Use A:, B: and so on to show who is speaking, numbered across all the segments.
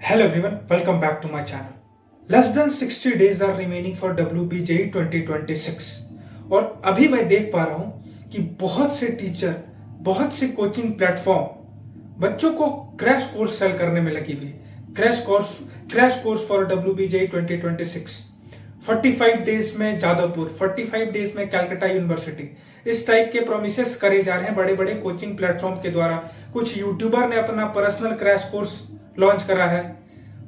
A: Hello everyone, welcome back to my channel. Less than 60 days are remaining for WBJE 2026 और अभी मैं देख पा रहा हूं कि बहुत से टीचर, बहुत से कोचिंग प्लेटफॉर्म बच्चों को क्रैश कोर्स सेल करने में लगी हुई है। Crash course for WBJE 2026। 45 days में जादवपुर, 45 डेज में कैलकाटा यूनिवर्सिटी, इस टाइप के प्रोमिसेस करे जा रहे हैं बड़े बड़े कोचिंग प्लेटफॉर्म के द्वारा। कुछ यूट्यूबर ने अपना पर्सनल क्रैश कोर्स लॉन्च करा है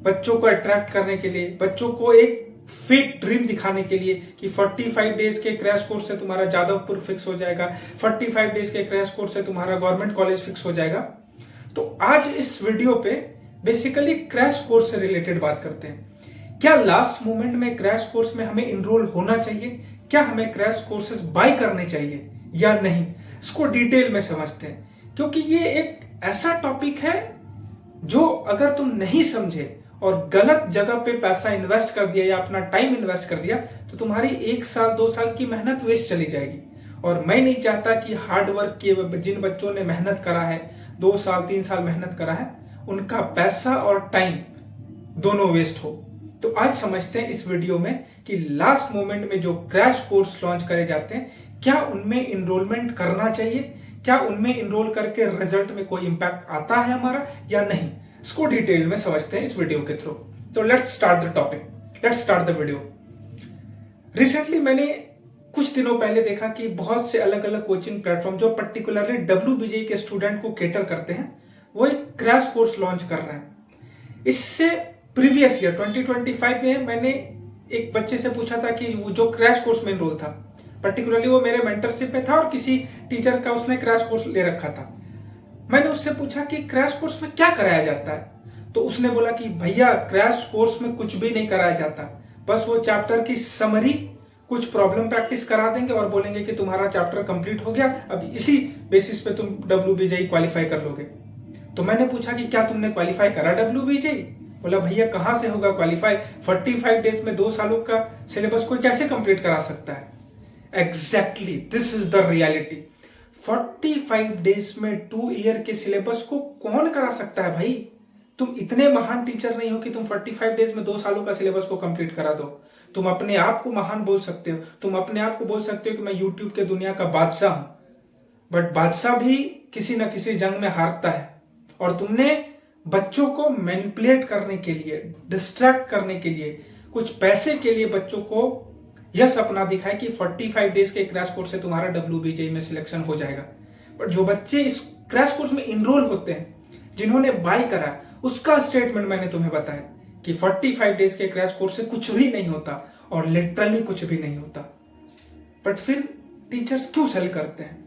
A: बच्चों को अट्रैक्ट करने के लिए, बच्चों को एक फेक ड्रीम दिखाने के लिए कि 45 डेज के क्रैश कोर्स से तुम्हारा जादवपुर फिक्स हो जाएगा, 45 डेज के क्रैश कोर्स से तुम्हारा गवर्नमेंट कॉलेज फिक्स हो जाएगा। तो आज इस वीडियो पे बेसिकली क्रैश कोर्स से रिलेटेड बात करते हैं। क्या लास्ट मोमेंट में क्रैश कोर्स में हमें इनरोल होना चाहिए? क्या हमें क्रैश कोर्सेज बाय करने चाहिए या नहीं? इसको डिटेल में समझते हैं, क्योंकि ये एक ऐसा टॉपिक है जो अगर तुम नहीं समझे और गलत जगह पे पैसा इन्वेस्ट कर दिया या अपना टाइम इन्वेस्ट कर दिया तो तुम्हारी 1 साल 2 साल की मेहनत वेस्ट चली जाएगी। और मैं नहीं चाहता कि हार्ड वर्क किए जिन बच्चों ने मेहनत करा है, 2 साल 3 साल मेहनत करा है, उनका पैसा और टाइम दोनों वेस्ट हो। तो आज समझते हैं इस वीडियो में कि लास्ट मोमेंट में जो क्रैश कोर्स लॉन्च करे जाते हैं, क्या उनमें इनरोलमेंट करना चाहिए? क्या उनमें इनरोल करके रिजल्ट में कोई इंपैक्ट आता है हमारा या नहीं? इसको डिटेल में समझते हैं इस वीडियो के थ्रू। तो let's start the topic, let's start the video. Recently मैंने कुछ दिनों पहले देखा कि बहुत से अलग अलग कोचिंग प्लेटफॉर्म जो पर्टिकुलरली WBJE के स्टूडेंट को कैटर करते हैं, वो एक क्रैश कोर्स लॉन्च कर रहे हैं। इससे प्रीवियस ईयर 2025 में मैंने एक बच्चे से पूछा था कि वो जो क्रैश कोर्स में इनरोल था, पर्टिकुलरली वो मेरे मेंटरशिप में था और किसी टीचर का उसने क्रैश कोर्स ले रखा था। मैंने उससे पूछा कि क्रैश कोर्स में क्या कराया जाता है, तो उसने बोला कि भैया क्रैश कोर्स में कुछ भी नहीं कराया जाता, बस वो चैप्टर की समरी, कुछ प्रॉब्लम प्रैक्टिस करा देंगे और बोलेंगे कि तुम्हारा चैप्टर कंप्लीट हो गया, अब इसी बेसिस पे तुम WBJE क्वालिफाई कर लोगे। तो मैंने पूछा कि क्या तुमने क्वालिफाई करा WBJE? बोला भैया कहां से होगा क्वालिफाई, 45 डेज में 2 सालों का सिलेबस कोई कैसे कंप्लीट करा सकता है? Exactly this is the reality. 45 days में 2 ईयर के सिलेबस को कौन करा सकता है भाई? तुम इतने महान टीचर नहीं हो कि तुम 45 डेज में 2 सालों का सिलेबस को कंप्लीट करा दो। तुम अपने आप को महान बोल सकते हो, तुम अपने आप को बोल सकते हो कि मैं यूट्यूब के दुनिया का बादशाह हूं, बट बादशाह भी किसी न किसी जंग में हारता है। और तुमने बच्चों को मैनिपुलेट करने के लिए, डिस्ट्रैक्ट करने के लिए, कुछ पैसे के लिए बच्चों को यह सपना दिखाए कि 45 डेज के क्रैश कोर्स से तुम्हारा WBJE में सिलेक्शन हो जाएगा। बट जो बच्चे इस क्रैश कोर्स में इनरोल होते हैं, जिन्होंने बाय करा, उसका स्टेटमेंट मैंने तुम्हें बताया कि 45 डेज के क्रैश कोर्स से कुछ भी नहीं होता और लिटरली कुछ भी नहीं होता। बट फिर टीचर्स क्यों सेल करते हैं?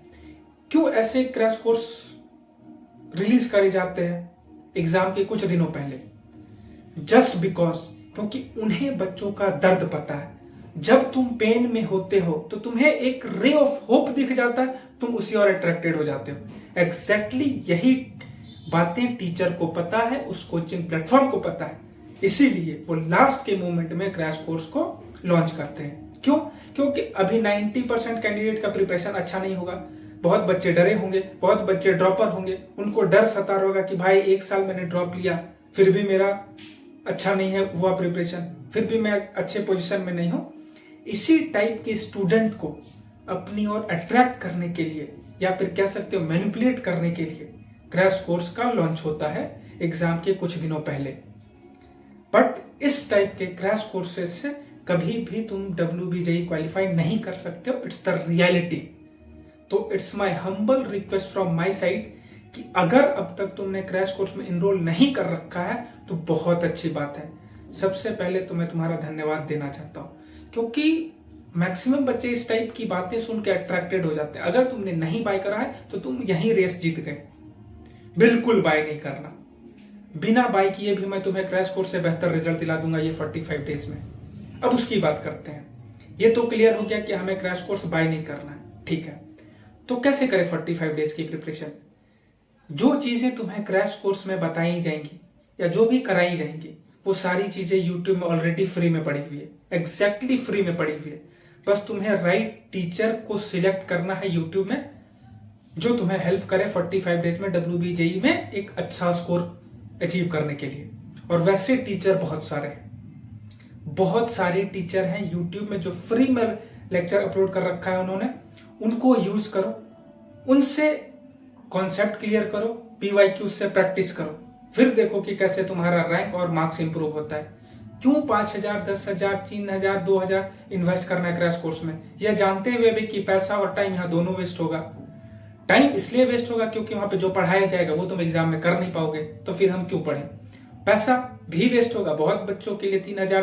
A: क्यों ऐसे क्रैश कोर्स रिलीज करे जाते हैं एग्जाम के कुछ दिनों पहले? जस्ट बिकॉज, क्योंकि उन्हें बच्चों का दर्द पता है। जब तुम पेन में होते हो तो तुम्हें एक रे ऑफ होप दिख जाता है, तुम उसी और अट्रैक्टेड हो जाते हो। एग्जैक्टली यही बातें टीचर को पता है, उस कोचिंग प्लेटफॉर्म को पता है, इसीलिए वो लास्ट के मोमेंट में क्रैश कोर्स को लॉन्च करते हैं। क्यों? क्योंकि अभी 90% कैंडिडेट का प्रिपरेशन अच्छा नहीं होगा, बहुत बच्चे डरे होंगे, बहुत बच्चे ड्रॉपर होंगे, उनको डर सता होगा कि भाई 1 साल मैंने ड्रॉप लिया, फिर भी मेरा अच्छा नहीं है हुआ प्रिपरेशन, फिर भी मैं अच्छे पोजीशन में नहीं हूं। इसी टाइप के स्टूडेंट को अपनी ओर अट्रैक्ट करने के लिए, या फिर कह सकते हो मैनिपुलेट करने के लिए, क्रैश कोर्स का लॉन्च होता है एग्जाम के कुछ दिनों पहले। बट इस टाइप के क्रैश कोर्सेज से कभी भी तुम WBJE क्वालिफाई नहीं कर सकते हो, इट्स द रियलिटी। तो it's my humble request from my side कि अगर अब तक तुमने क्रैश कोर्स में इनरोल नहीं कर रखा है तो बहुत अच्छी बात है। सबसे पहले तो मैं तुम्हारा धन्यवाद देना चाहता हूं, क्योंकि मैक्सिमम बच्चे इस टाइप की बातें सुन के अट्रैक्टेड हो जाते हैं। अगर तुमने नहीं बाय करा है तो तुम यही रेस जीत गए। बिल्कुल बाय नहीं करना। बिना बाय किए भी मैं तुम्हें क्रैश कोर्स से बेहतर रिजल्ट दिला दूंगा ये 45 डेज में। अब उसकी बात करते हैं। ये तो क्लियर हो गया कि हमें क्रैश कोर्स बाय नहीं करना है, ठीक है। तो कैसे करें 45 डेज की प्रिपरेशन? जो चीजें तुम्हें क्रैश कोर्स में बताई जाएंगी या जो भी कराई जाएंगी, वो सारी चीजें यूट्यूब में ऑलरेडी फ्री में पड़ी हुई है, एग्जैक्टली फ्री में पड़ी हुई है। बस तुम्हें राइट टीचर को सिलेक्ट करना है यूट्यूब में, जो तुम्हें हेल्प करे 45 डेज में WBJE में एक अच्छा स्कोर अचीव करने के लिए। और वैसे टीचर बहुत सारे हैं, बहुत सारे टीचर हैं यूट्यूब में जो फ्री में लेक्चर अपलोड कर रखा है उन्होंने, उनको यूज करो, उनसे कॉन्सेप्ट क्लियर करो, PYQ से प्रैक्टिस करो, फिर देखो कि कैसे तुम्हारा रैंक और मार्क्स इंप्रूव होता है। क्यों 5,000, 10,000, 3,000, 2,000 इन्वेस्ट करना है क्रैश कोर्स में, यह जानते हुए भी कि पैसा और टाइम यहाँ दोनों वेस्ट होगा। टाइम इसलिए वेस्ट होगा क्योंकि वहां पे जो पढ़ाया जाएगा वो तुम एग्जाम में कर नहीं पाओगे, तो फिर हम क्यों पढ़ें। पैसा भी वेस्ट होगा, बहुत बच्चों के लिए 3,000,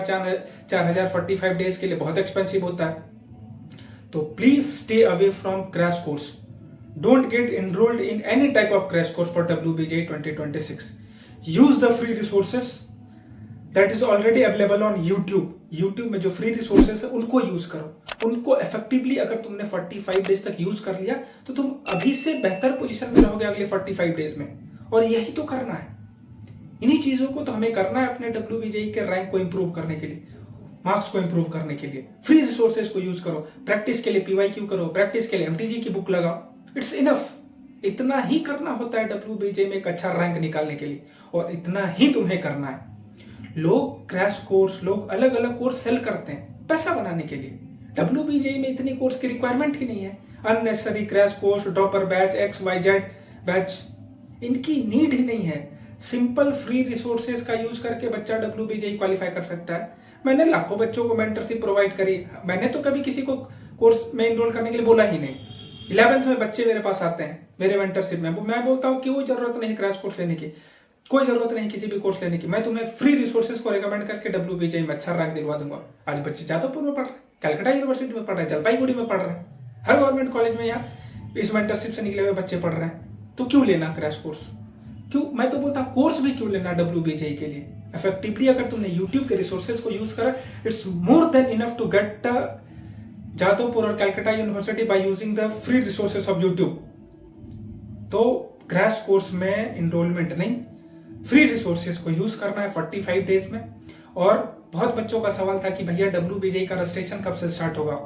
A: 4,000 45 डेज के लिए बहुत एक्सपेंसिव होता है। तो please stay away from crash course, don't get enrolled in any type of crash course for WBJ 2026. use the free resources that is already available on YouTube में जो फ्री रिसोर्सेस है उनको यूज करो, उनको effectively अगर तुमने 45 days तक use कर लिया तो तुम अभी से बेहतर पोजीशन में रहोगे अगले 45 डेज में, और यही तो करना है। इन्हीं चीजों को तो हमें करना है अपने WBJ के रैंक को इंप्रूव करने के लिए, मार्क्स को इंप्रूव करने के लिए। फ्री रिसोर्सेज को यूज करो, प्रैक्टिस के लिए PYQ करो, प्रैक्टिस के लिए MTG की बुक लगाओ, इट्स इनफ। इतना ही करना होता है WBJ में एक अच्छा रैंक निकालने के लिए, और इतना ही तुम्हें करना है। लोग क्रैश कोर्स, लोग अलग अलग कोर्स सेल करते हैं पैसा बनाने के लिए, WBJ में इतनी कोर्स की रिक्वायरमेंट ही नहीं है। Unnecessary crash course, dropper batch, XYZ batch, इनकी नीड ही नहीं है। सिंपल फ्री रिसोर्सेज का यूज करके बच्चा WBJ क्वालिफाई कर सकता है। मैंने लाखों बच्चों को मेंटरशिप प्रोवाइड करी, मैंने तो कभी किसी को कोर्स में एनरोल करने के लिए बोला ही नहीं। 11th में बच्चे मेरे पास आते हैं मेरे मेंटरशिप में, मैं बोलता हूँ कि कोई जरूरत नहीं क्रैश कोर्स लेने की, कोई जरूरत नहीं किसी भी कोर्स लेने की, मैं तुम्हें फ्री रिसोर्सेज को रिकमेंड करके WBJ में अच्छा रैंक दिलवा दूंगा। आज बच्चे जादवपुर में पढ़ रहे हैं, कलकत्ता यूनिवर्सिटी में पढ़ रहे हैं, जलपाईगुड़ी में पढ़ रहे हैं, हर गवर्नमेंट कॉलेज में यहाँ इस मेंटरशिप से निकले हुए बच्चे पढ़ रहे हैं। तो क्यों लेना क्रैश कोर्स, क्यों? मैं तो बोलता हूँ कोर्स भी क्यों लेना WBJ के लिए। इफेक्टिवली अगर तुमने यूट्यूब के रिसोर्सेज को यूज करा, it's more than enough to get Jadavpur और Calcutta university by using the free resources of YouTube. तो क्रैश कोर्स में एनरोलमेंट नहीं, फ्री रिसोर्सेज को यूज करना है 45 डेज में। और बहुत बच्चों का सवाल था कि भैया WBJ का रजिस्ट्रेशन कब से स्टार्ट होगा।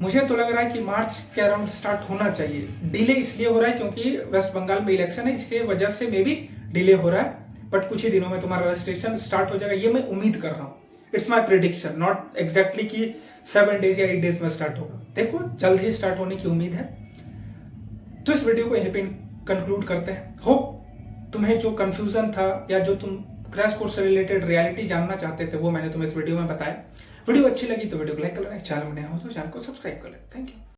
A: मुझे तो लग रहा है कि मार्च के अराउंड स्टार्ट होना चाहिए। डिले इसलिए हो रहा है क्योंकि वेस्ट बंगाल में इलेक्शन है, इसके वजह से मे भी डिले हो रहा है, बट कुछ ही दिनों में तुम्हारा रजिस्ट्रेशन स्टार्ट हो जाएगा, ये मैं उम्मीद कर रहा हूँ। It's my prediction, not exactly कि 7 डेज या 8 डेज में स्टार्ट होगा। देखो जल्द ही स्टार्ट होने की उम्मीद है। तो इस वीडियो को यहीं पे कंक्लूड करते हैं। होप तुम्हें जो कंफ्यूजन था या जो तुम क्रैश कोर्स से रिलेटेड रियलिटी जानना चाहते थे वो मैंने तुम्हें इस वीडियो में बताया। वीडियो अच्छी लगी तो वीडियो को लाइक कर लेना, चैनल में नया हो तो चैनल को सब्सक्राइब कर लेना। Thank you.